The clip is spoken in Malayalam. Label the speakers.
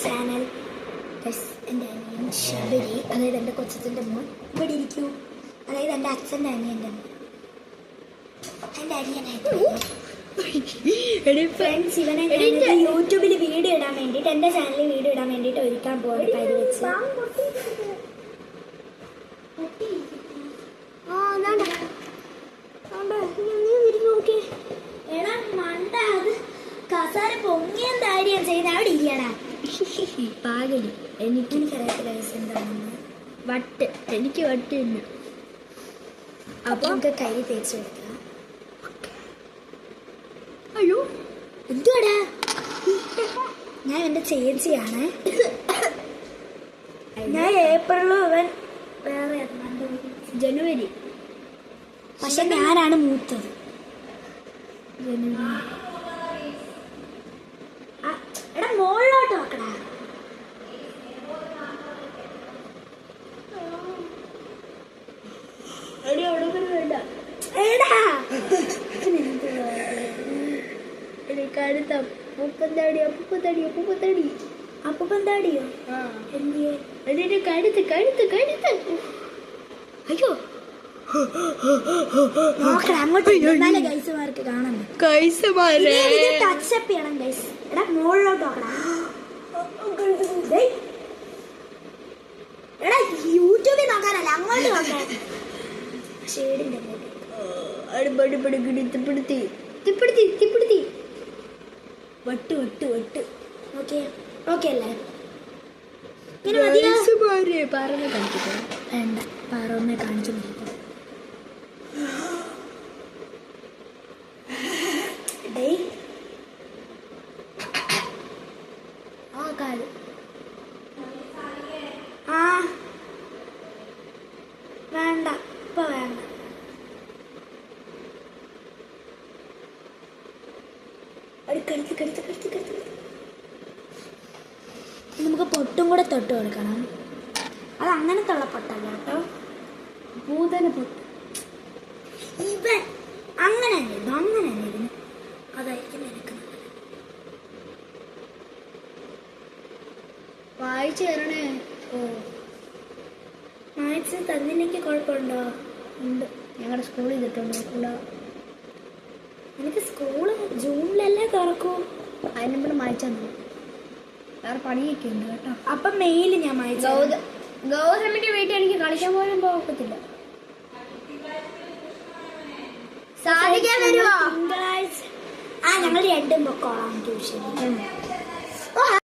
Speaker 1: ചാനൽ. എൻ്റെ അനിയൻ ശബരി, അതായത് എൻ്റെ കൊച്ചത്തിൻ്റെ മോൻ ഇവിടെ ഇരിക്കൂ. അതായത് എൻ്റെ അച്ഛൻ്റെ അനിയൻ്റെ മോൻ, എൻ്റെ അനിയനായിട്ട് ഫ്രണ്ട്സ്. ഇവനെ യൂട്യൂബിൽ വീഡിയോ ഇടാൻ വേണ്ടിയിട്ട്, എൻ്റെ ചാനലിൽ വീഡിയോ ഇടാൻ വേണ്ടിയിട്ട് ഒരുക്കാൻ പോകുന്ന കരി വെച്ച്. എടാ മണ്ട, അത് കസാര പൊങ്ങിയ കാര്യം ചെയ്ത് അവിടെ ഇരിക്കടാ.
Speaker 2: പാകലി
Speaker 1: എനിക്കറിയാത്ത വയസ്സ് എന്താണെന്ന്.
Speaker 2: വട്ട്, എനിക്ക് വട്ടില്ല.
Speaker 1: അപ്പൊ നമുക്ക് കൈ തേച്ച് കൊടുക്കാം.
Speaker 2: അയ്യോ
Speaker 1: എന്തുവാടാ? ഞാൻ എൻ്റെ ചേച്ചിയാണ്. ഞാൻ ഏപ്രിലും ഇവൻ വേറെ
Speaker 2: ജനുവരി.
Speaker 1: പക്ഷെ ഞാനാണ് മൂത്തത്. എടാ മോളിലോട്ട് നോക്കടാ. എടാ
Speaker 2: കടുത്ത അപ്പൂപ്പന്താടി അപ്പൂപ്പന്താടി അപ്പൂപ്പന്താടി
Speaker 1: അപ്പൂപ്പന്താടിയോ?
Speaker 2: എന്തിയെ കടുത്ത് കടുത്ത് കടുത്ത്.
Speaker 1: അയ്യോ നോക്കടാ അങ്ങോട്ട്. ഗൈസുമാർക്ക് കാണാൻ ടച്ചപ്പ് ചെയ്യണം ഗൈസ്. എടാ മുകളിലോട്ട് നോക്കടാ. എടാ യൂട്യൂബിൽ നോക്കാനല്ല, അങ്ങോട്ട് നോക്കാൻ. ഷെയ്ഡിന്റെ വട്ട് വട്ട് വട്ട്. ഓക്കെ ഓക്കെ അല്ലേ? ഇങ്ങനെ
Speaker 2: പറഞ്ഞ് കാണിക്കോ?
Speaker 1: വേണ്ട, പാറൊന്നെ കാണിച്ചു നോക്കാം. ആ വേണ്ട, ഇപ്പൊ വേണ്ട. കടുത്ത് കടുത്ത് കടുത്ത് കടുത്ത്. നമുക്ക് പൊട്ടും കൂടെ തൊട്ട് കൊടുക്കണം. അത് അങ്ങനത്തെ ഉള്ള പൊട്ടല്ല കേട്ടോ, ഭൂതന പൊട്ട്. ഇവൻ അങ്ങനെ ഇത് അങ്ങനെ ഇതിന് അതായിരിക്കും നിനക്ക്
Speaker 2: വായിച്ചു തരണേ.
Speaker 1: ഓ മാത്സ് തന്നില്ലെങ്കിൽ കുഴപ്പമുണ്ടോ?
Speaker 2: ഉണ്ട്, ഞങ്ങളുടെ സ്കൂളിൽ ചെയ്തിട്ടുണ്ട്. കൂടാ
Speaker 1: എനിക്ക് സ്കൂള് ജൂണിലല്ലേ തുറക്കൂ.
Speaker 2: അതിന് നമ്മൾ മായച്ചാൽ വേറെ പണിയൊക്കെ ഉണ്ട് കേട്ടോ.
Speaker 1: അപ്പം മെയില് ഞാൻ മായച്ചു.
Speaker 2: ഗൗതമിന്റെ വീട്ടിൽ എനിക്ക് കളിക്കാൻ പോലും പോകത്തില്ല.
Speaker 1: സാധിക്കാൻ വരുമോ? തിങ്കളാഴ്ച ഞങ്ങൾ രണ്ടും പൊക്കോളാം ട്യൂഷൻ.